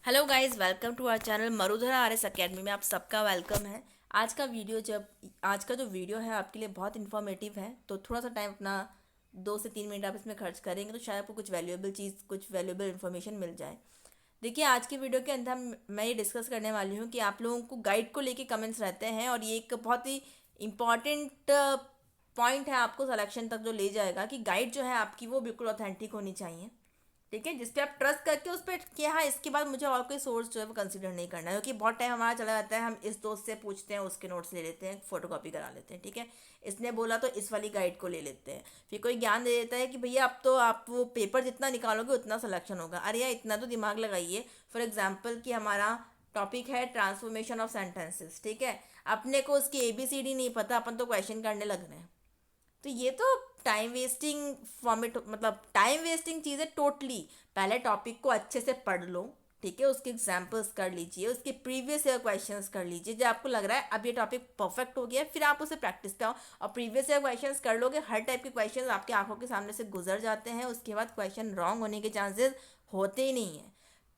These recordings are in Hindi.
Hello guys, welcome to our channel Marudhara R S academy में आप सबका वेलकम है। आज का जो वीडियो है आपके लिए बहुत इन्फॉर्मेटिव है, तो थोड़ा सा टाइम अपना 2 से 3 मिनट आप इसमें खर्च करेंगे तो शायद आपको कुछ वैल्यूएबल इन्फॉर्मेशन मिल जाए। देखिए, आज की वीडियो के अंदर मैं ये डिस्कस करने वाली हूँ कि आप लोगों को गाइड को लेके कमेंट्स रहते हैं और ये एक बहुत ही इम्पॉर्टेंट पॉइंट है आपको सिलेक्शन तक जो ले जाएगा कि गाइड जो है आपकी वो बिल्कुल ऑथेंटिक होनी चाहिए। ठीक है, जिस पे आप ट्रस्ट करके उस पर कि हाँ, इसके बाद मुझे और कोई सोर्स जो है वो कंसिडर नहीं करना है, क्योंकि बहुत टाइम हमारा चला जाता है, हम इस दोस्त से पूछते हैं, उसके नोट्स ले लेते हैं, फोटोकॉपी करा लेते हैं। ठीक है, इसने बोला तो इस वाली गाइड को ले लेते हैं, फिर कोई ज्ञान दे देता है कि भैया अब तो आप वो पेपर जितना निकालोगे उतना सिलेक्शन होगा। अरे यार, इतना तो दिमाग लगाइए। फॉर एग्जाम्पल कि हमारा टॉपिक है ट्रांसफॉर्मेशन ऑफ सेंटेंसेस। ठीक है, अपने को उसकी ABCD नहीं पता, अपन तो क्वेश्चन करने लग रहे हैं, तो ये तो टाइम वेस्टिंग फॉर्मेट, मतलब टाइम वेस्टिंग चीज़ है टोटली। पहले टॉपिक को अच्छे से पढ़ लो। ठीक है, उसके एग्जाम्पल्स कर लीजिए, उसके प्रीवियस ईयर क्वेश्चंस कर लीजिए। जब आपको लग रहा है अब ये टॉपिक परफेक्ट हो गया, फिर आप उसे प्रैक्टिस पे आओ और प्रीवियस ईयर क्वेश्चंस कर लोगे। हर टाइप के क्वेश्चंस आपकी आंखों के सामने से गुजर जाते हैं, उसके बाद क्वेश्चन रॉन्ग होने के चांसेस होते ही नहीं है।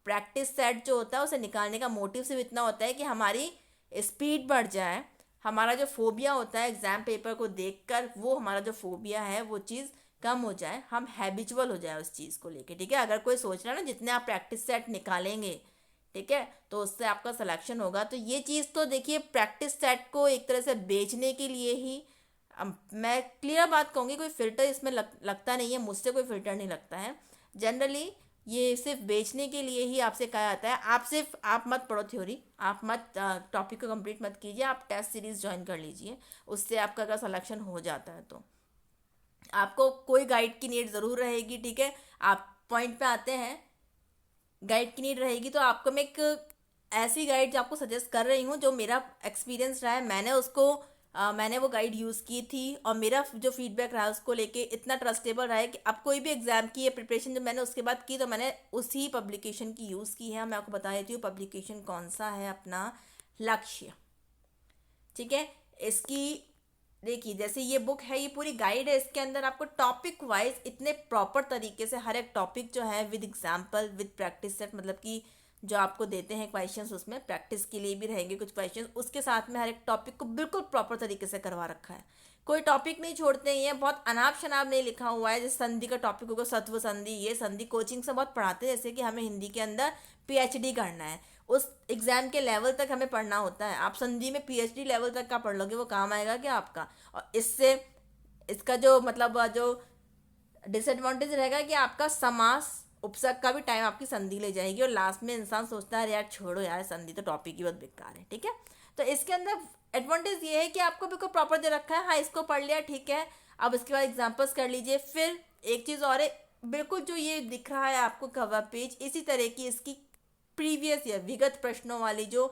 प्रैक्टिस सेट जो होता है उसे निकालने का मोटिव सिर्फ इतना होता है कि हमारी स्पीड बढ़ जाए, हमारा जो फोबिया होता है एग्जाम पेपर को देखकर, वो हमारा जो फोबिया है वो चीज़ कम हो जाए, हम हैबिचुअल हो जाए उस चीज़ को लेके। ठीक है, अगर कोई सोच रहा है ना जितने आप प्रैक्टिस सेट निकालेंगे, ठीक है, तो उससे आपका सिलेक्शन होगा, तो ये चीज़ तो देखिए, प्रैक्टिस सेट को एक तरह से बेचने के लिए ही मैं क्लियर बात कहूँगी, कोई फिल्टर इसमें लगता नहीं है, मुझसे कोई फिल्टर नहीं लगता है। जनरली ये सिर्फ बेचने के लिए ही आपसे कहा जाता है। आप मत पढ़ो थ्योरी, आप मत टॉपिक को कंप्लीट मत कीजिए, आप टेस्ट सीरीज ज्वाइन कर लीजिए। उससे आपका अगर सिलेक्शन हो जाता है तो आपको कोई गाइड की नीड ज़रूर रहेगी। ठीक है, आप पॉइंट पे आते हैं, गाइड की नीड रहेगी तो आपको मैं एक ऐसी गाइड जो आपको सजेस्ट कर रही हूँ, जो मेरा एक्सपीरियंस रहा है, मैंने वो गाइड यूज़ की थी और मेरा जो फीडबैक रहा है उसको लेके इतना ट्रस्टेबल रहा है कि अब कोई भी एग्ज़ाम की ये प्रिपरेशन जब मैंने उसके बाद की तो मैंने उसी पब्लिकेशन की यूज़ की है। मैं आपको बता देती हूँ पब्लिकेशन कौन सा है, अपना लक्ष्य। ठीक है, इसकी देखिए, जैसे ये बुक है, ये पूरी गाइड है, इसके अंदर आपको टॉपिक वाइज इतने प्रॉपर तरीके से हर एक टॉपिक जो है with example with practice set, मतलब कि जो आपको देते हैं क्वेश्चंस, उसमें प्रैक्टिस के लिए भी रहेंगे कुछ क्वेश्चंस, उसके साथ में हर एक टॉपिक को बिल्कुल प्रॉपर तरीके से करवा रखा है। कोई टॉपिक नहीं छोड़ते हैं, ये बहुत अनाप शनाप नहीं लिखा हुआ है। जैसे संधि का टॉपिक होगा, सत्व संधि, ये संधि कोचिंग से बहुत पढ़ाते हैं, जैसे कि हमें हिंदी के अंदर PhD करना है, उस एग्जाम के लेवल तक हमें पढ़ना होता है। आप संधि में PhD लेवल तक का पढ़ लोगे, वो काम आएगा क्या आपका? और इससे इसका जो मतलब जो डिसएडवांटेज रहेगा कि आपका समास उपसर्ग का भी टाइम आपकी संधि ले जाएगी और लास्ट में इंसान सोचता है यार छोड़ो यार, संधि तो टॉपिक ही बहुत बेकार है। ठीक है, तो इसके अंदर एडवांटेज ये है कि आपको बिल्कुल प्रॉपर दे रखा है। हाँ, इसको पढ़ लिया, ठीक है, अब इसके बाद एग्जाम्पल्स कर लीजिए। फिर एक चीज़ और है, बिल्कुल जो ये दिख रहा है आपको कवर पेज, इसी तरह की इसकी प्रीवियस ईयर विगत प्रश्नों वाली जो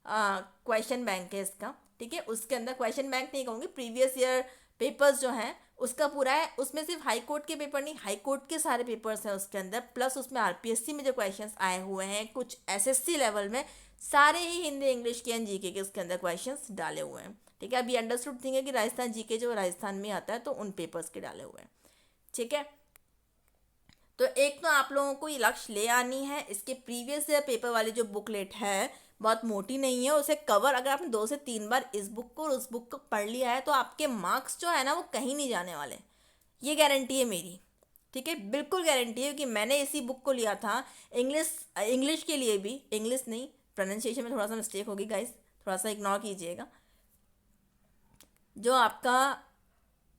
क्वेश्चन बैंक है इसका। ठीक है, उसके अंदर क्वेश्चन बैंक नहीं कहूँगी, प्रीवियस ईयर पेपर्स जो हैं उसका पूरा है। उसमें सिर्फ हाई कोर्ट के पेपर नहीं, हाई कोर्ट के सारे पेपर्स हैं उसके अंदर, प्लस उसमें RPSC में जो क्वेश्चंस आए हुए हैं, कुछ SSC लेवल में, सारे ही हिंदी इंग्लिश के एंड GK के उसके अंदर क्वेश्चंस डाले हुए हैं। ठीक है, अभी अंडरस्टूड थिंग है कि राजस्थान GK जो राजस्थान में आता है तो उन पेपर्स के डाले हुए हैं। ठीक है, तो एक तो आप लोगों को ये लक्ष्य ले आनी है। इसके प्रीवियस ईयर पेपर वाली जो बुकलेट है बहुत मोटी नहीं है, उसे कवर अगर आपने 2 से 3 बार इस बुक को और उस बुक को पढ़ लिया है तो आपके मार्क्स जो है ना वो कहीं नहीं जाने वाले, ये गारंटी है मेरी। ठीक है, बिल्कुल गारंटी है कि मैंने इसी बुक को लिया था। इंग्लिश के लिए भी, इंग्लिश नहीं, प्रोनाउंसिएशन में थोड़ा सा मिस्टेक होगी गाइस, थोड़ा सा इग्नोर कीजिएगा। जो आपका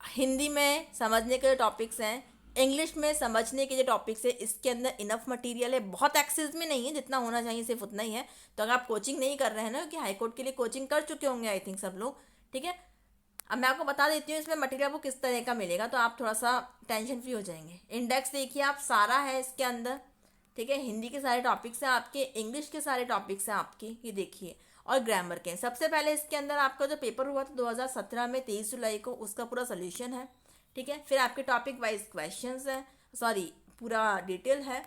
हिंदी में समझने के जो टॉपिक्स हैं, इंग्लिश में समझने के जो टॉपिक्स है, इसके अंदर इनफ मटेरियल है, बहुत एक्सेस में नहीं है, जितना होना चाहिए सिर्फ उतना ही है। तो अगर आप कोचिंग नहीं कर रहे हैं ना, क्योंकि हाई कोर्ट के लिए कोचिंग कर चुके होंगे आई थिंक सब लोग। ठीक है, अब मैं आपको बता देती हूँ इसमें मटेरियल आपको किस तरह का मिलेगा, तो आप थोड़ा सा टेंशन फ्री हो जाएंगे। इंडेक्स देखिए आप, सारा है इसके अंदर। ठीक है, हिंदी के सारे टॉपिक्स हैं आपके, इंग्लिश के सारे टॉपिक्स हैं आपके, ये देखिए, और ग्रामर के। सबसे पहले इसके अंदर आपका जो पेपर हुआ था 2017 में 23 जुलाई को, उसका पूरा सोल्यूशन है। ठीक है, फिर आपके टॉपिक वाइज क्वेश्चंस हैं, सॉरी पूरा डिटेल है।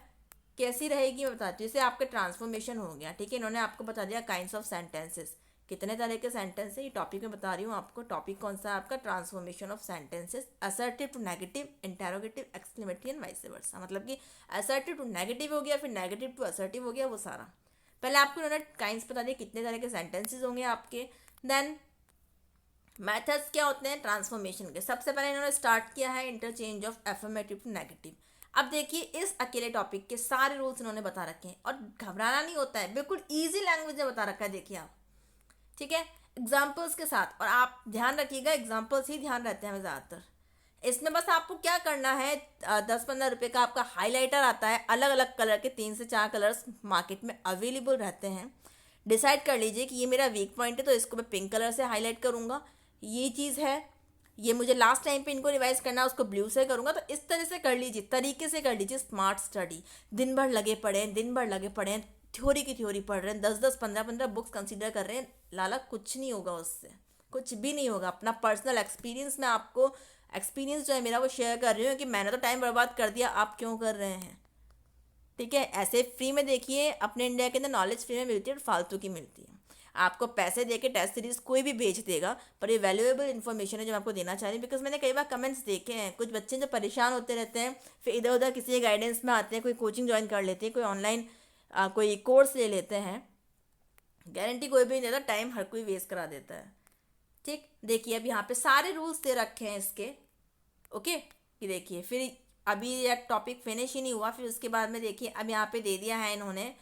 कैसी रहेगी मैं बताती हूँ। जैसे आपका ट्रांसफॉर्मेशन हो गया, ठीक है, इन्होंने आपको बता दिया काइंड्स ऑफ सेंटेंसेस, कितने तरह के सेंटेंस है, ये टॉपिक में बता रही हूँ आपको। टॉपिक कौन सा है आपका? Transformation of sentences, assertive to negative, interrogative, exclamatory and vice versa. मतलब कि असर्टिव टू नेगेटिव हो गया, फिर नेगेटिव टू असर्टिव हो गया, वो सारा। पहले आपको इन्होंने काइंड्स बता दिए कितने तरह के सेंटेंसेस होंगे आपके। देन मेथड्स क्या होते हैं ट्रांसफॉर्मेशन के। सबसे पहले इन्होंने स्टार्ट किया है interchange of affirmative to negative. अब देखिए इस अकेले टॉपिक के सारे रूल्स इन्होंने बता रखे हैं और घबराना नहीं होता है, बिल्कुल ईजी लैंग्वेज में बता रखा है, देखिए आप, ठीक है, एग्जाम्पल्स के साथ। और आप ध्यान रखिएगा एग्जाम्पल्स ही ध्यान रहते हैं हमें ज़्यादातर। इसमें बस आपको क्या करना है, 10-15 रुपये का आपका हाइलाइटर आता है, अलग अलग कलर के 3 से 4 कलर्स मार्केट में अवेलेबल रहते हैं। डिसाइड कर लीजिए कि ये मेरा वीक पॉइंट है तो इसको मैं पिंक कलर से हाईलाइट करूँगा, ये चीज़ है, ये मुझे लास्ट टाइम पे इनको रिवाइज करना है उसको ब्लू से करूँगा। तो इस तरह से कर लीजिए, तरीके से कर लीजिए स्मार्ट स्टडी। दिन भर लगे पड़े हैं, दिन भर लगे पड़े हैं, थ्योरी की थ्योरी पढ़ रहे हैं, 10-10, 15-15 बुक्स कंसीडर कर रहे हैं, लाला कुछ नहीं होगा उससे, कुछ भी नहीं होगा। अपना पर्सनल एक्सपीरियंस में आपको एक्सपीरियंस जो है मेरा वो शेयर कर रही हूँ कि मैंने तो टाइम बर्बाद कर दिया, आप क्यों कर रहे हैं, ठीक है। ऐसे फ्री में देखिए अपने इंडिया के अंदर नॉलेज फ्री में मिलती है और फालतू की मिलती है। आपको पैसे दे के टेस्ट सीरीज कोई भी बेच देगा, पर ये वैल्यूएबल इन्फॉर्मेशन है जो मैं आपको देना चाह रही हूँ। बिकॉज मैंने कई बार कमेंट्स देखे हैं, कुछ बच्चे जो परेशान होते रहते हैं, फिर इधर उधर किसी गाइडेंस में आते हैं, कोई कोचिंग ज्वाइन कर लेते हैं, कोई ऑनलाइन कोई कोर्स ले लेते हैं, गारंटी कोई भी नहीं देता, टाइम हर कोई वेस्ट करा देता है, ठीक। देखिए अब यहाँ पे सारे रूल्स दे रखे हैं इसके, ओके। ये देखिए फिर अभी यह टॉपिक फिनिश ही नहीं हुआ, फिर उसके बाद में देखिए अब यहाँ पे दे दिया है इन्होंने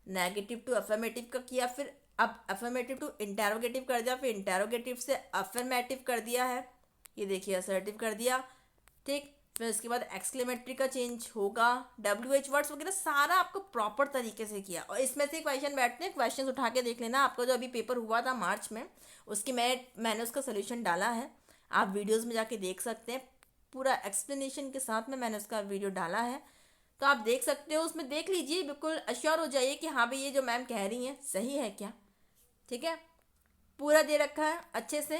नेगेटिव टू अफर्मेटिव का किया, फिर अब अफर्मेटिव टू इंटेरोगेटिव कर दिया, फिर इंटेरोगेटिव से अफर्मेटिव कर दिया है, ये देखिए असर्टिव कर दिया, ठीक। फिर उसके बाद एक्सक्लेमेटरी का चेंज होगा, WH वर्ड्स वगैरह सारा आपको प्रॉपर तरीके से किया। और इसमें से क्वेश्चन बैठते हैं, क्वेश्चन उठा के देख लेना। आपका जो अभी पेपर हुआ था मार्च में, उसकी मैंने उसका सोल्यूशन डाला है, आप वीडियोज़ में जाके देख सकते हैं, पूरा एक्सप्लेनेशन के साथ में मैंने उसका वीडियो डाला है, तो आप देख सकते हो, उसमें देख लीजिए, बिल्कुल अश्योर हो जाइए कि हाँ भाई ये जो मैम कह रही हैं सही है क्या, ठीक है। पूरा दे रखा है अच्छे से,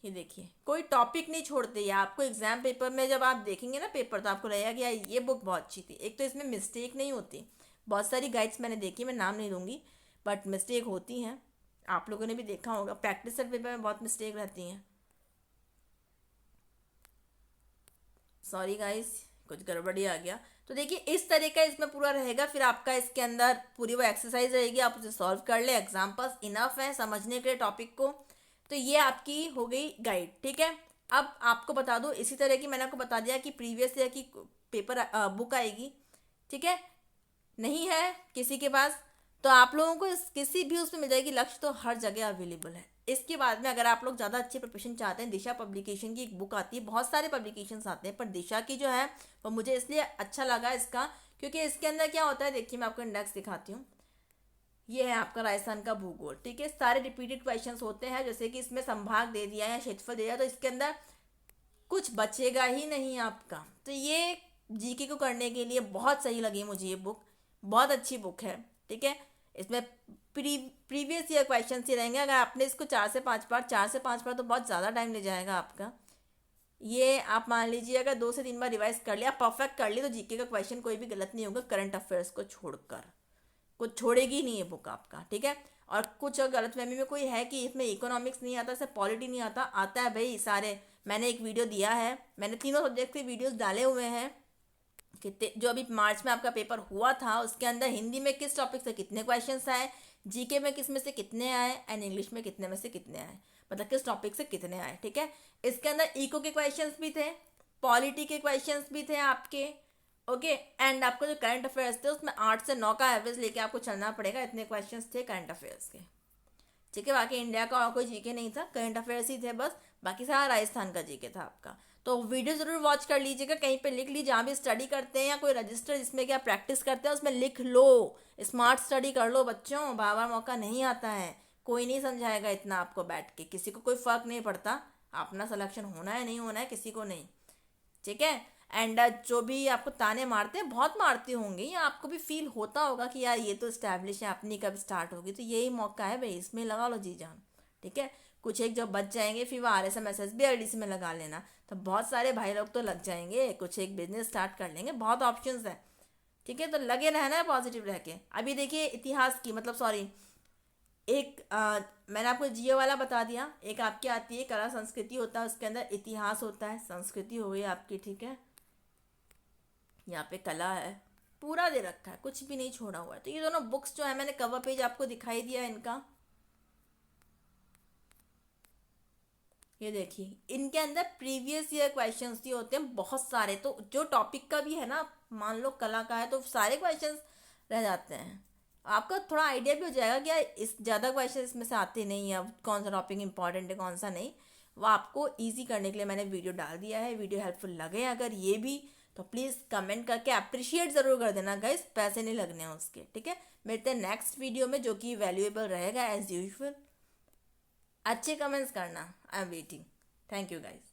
ये देखिए कोई टॉपिक नहीं छोड़ते। ये आपको एग्जाम पेपर में जब आप देखेंगे ना पेपर, तो आपको लगेगा कि यार ये बुक बहुत अच्छी थी। एक तो इसमें मिस्टेक नहीं होती, बहुत सारी गाइड्स मैंने देखी, मैं नाम नहीं लूँगी, बट मिस्टेक होती हैं, आप लोगों ने भी देखा होगा, प्रैक्टिस सेट पेपर में बहुत मिस्टेक रहती हैं। सॉरी गाइस कुछ गड़बड़ी आ गया। तो देखिए इस तरह का इसमें पूरा रहेगा, फिर आपका इसके अंदर पूरी वो एक्सरसाइज रहेगी, आप उसे सॉल्व कर ले। एग्जाम्पल्स इनफ है समझने के लिए टॉपिक को। तो ये आपकी हो गई गाइड, ठीक है। अब आपको बता दूं, इसी तरह की मैंने आपको बता दिया कि प्रीवियस ईयर की पेपर बुक आएगी, ठीक है। नहीं है किसी के पास तो आप लोगों को किसी भी उसमें मिल जाएगी, लक्ष्य तो हर जगह अवेलेबल है। इसके बाद में अगर आप लोग ज़्यादा अच्छी प्रिपरेशन चाहते हैं, दिशा पब्लिकेशन की एक बुक आती है, बहुत सारे पब्लिकेशंस आते हैं, पर दिशा की जो है वो मुझे इसलिए अच्छा लगा इसका, क्योंकि इसके अंदर क्या होता है, देखिए मैं आपको इंडेक्स दिखाती हूँ। ये है आपका राजस्थान का भूगोल, ठीक है। सारे रिपीटेड क्वेश्चंस होते हैं, जैसे कि इसमें संभाग दे दिया या क्षेत्रफल दे दिया, तो इसके अंदर कुछ बचेगा ही नहीं आपका। तो ये जीके को करने के लिए बहुत सही लगी मुझे ये बुक, बहुत अच्छी बुक है, ठीक है। इसमें प्रीवियस ईयर क्वेश्चन ही रहेंगे। अगर आपने इसको 4 से 5 बार तो बहुत ज़्यादा टाइम ले जाएगा आपका। ये आप मान लीजिए अगर 2 से 3 बार रिवाइज कर लिया, परफेक्ट कर लिया, तो जीके का क्वेश्चन कोई भी गलत नहीं होगा, करंट अफेयर्स को छोड़कर। कुछ छोड़ेगी नहीं ये बुक आपका, ठीक है। और कुछ गलतफहमी में कोई है कि इसमें इकोनॉमिक्स नहीं आता, इसमें पॉलिटी नहीं आता, आता है भाई सारे। मैंने एक वीडियो दिया है, मैंने तीनों सब्जेक्ट के वीडियोस डाले हुए हैं, कितने जो अभी मार्च में आपका पेपर हुआ था उसके अंदर हिंदी में किस टॉपिक से कितने क्वेश्चंस आए, जीके में किस में से कितने आए, एंड इंग्लिश में कितने में से कितने आए, मतलब किस टॉपिक से कितने आए, ठीक है। इसके अंदर इको के क्वेश्चंस भी थे, पॉलिटी के क्वेश्चंस भी थे आपके, ओके। एंड आपको जो करंट अफेयर्स थे उसमें 8 से 9 का एवरेज लेके आपको चलना पड़ेगा, इतने क्वेश्चंस थे करंट अफेयर्स के, ठीक है। बाकी इंडिया का और कोई जीके नहीं था, करंट अफेयर्स ही थे बस, बाकी सारा राजस्थान का जीके था आपका। तो वीडियो ज़रूर वॉच कर लीजिएगा, कहीं पे लिख लीजिए, जहाँ भी स्टडी करते हैं या कोई रजिस्टर जिसमें क्या प्रैक्टिस करते हैं उसमें लिख लो, स्मार्ट स्टडी कर लो बच्चों, बार बार मौका नहीं आता है, कोई नहीं समझाएगा इतना आपको बैठ के, किसी को कोई फ़र्क नहीं पड़ता, अपना सिलेक्शन होना है नहीं होना है किसी को नहीं, ठीक है। एंड जो भी आपको ताने मारते हैं, बहुत मारते होंगे, या आपको भी फील होता होगा कि यार ये तो इस्टेब्लिश है, अपनी कब स्टार्ट होगी, तो यही मौका है भाई, इसमें लगा लो जी जान, ठीक है। कुछ एक जो बच जाएंगे फिर वो RSMSS भी RDC में लगा लेना, तो बहुत सारे भाई लोग तो लग जाएंगे, कुछ एक बिजनेस स्टार्ट कर लेंगे, बहुत ऑप्शंस हैं, ठीक है। तो लगे रहना है पॉजिटिव रह के। अभी देखिए इतिहास की, मतलब सॉरी, एक मैंने आपको जियो वाला बता दिया, एक आपकी आती है कला संस्कृति होता है, उसके अंदर इतिहास होता है, संस्कृति हो गई आपकी, ठीक है। यहाँ पे कला है, पूरा दे रखा है, कुछ भी नहीं छोड़ा हुआ है। तो ये दोनों बुक्स जो है, मैंने कवर पेज आपको दिखाई दिया है इनका, ये देखिए इनके अंदर प्रीवियस ईयर क्वेश्चंस दिए होते हैं बहुत सारे। तो जो टॉपिक का भी है ना, मान लो कला का है तो सारे क्वेश्चंस रह जाते हैं। आपका थोड़ा आइडिया भी हो जाएगा कि यार इस ज़्यादा क्वेश्चन इसमें से आते नहीं, अब कौन सा टॉपिक इंपॉर्टेंट है कौन सा नहीं। वो आपको ईजी करने के लिए मैंने वीडियो डाल दिया है। वीडियो हेल्पफुल लगे अगर ये भी, तो प्लीज़ कमेंट करके अप्रिशिएट ज़रूर कर देना गाइस, पैसे नहीं लगने हैं उसके, ठीक है। मिलते हैं नेक्स्ट वीडियो में जो कि वैल्यूएबल रहेगा एज यूजुअल। अच्छे कमेंट्स करना, I am waiting. Thank you guys.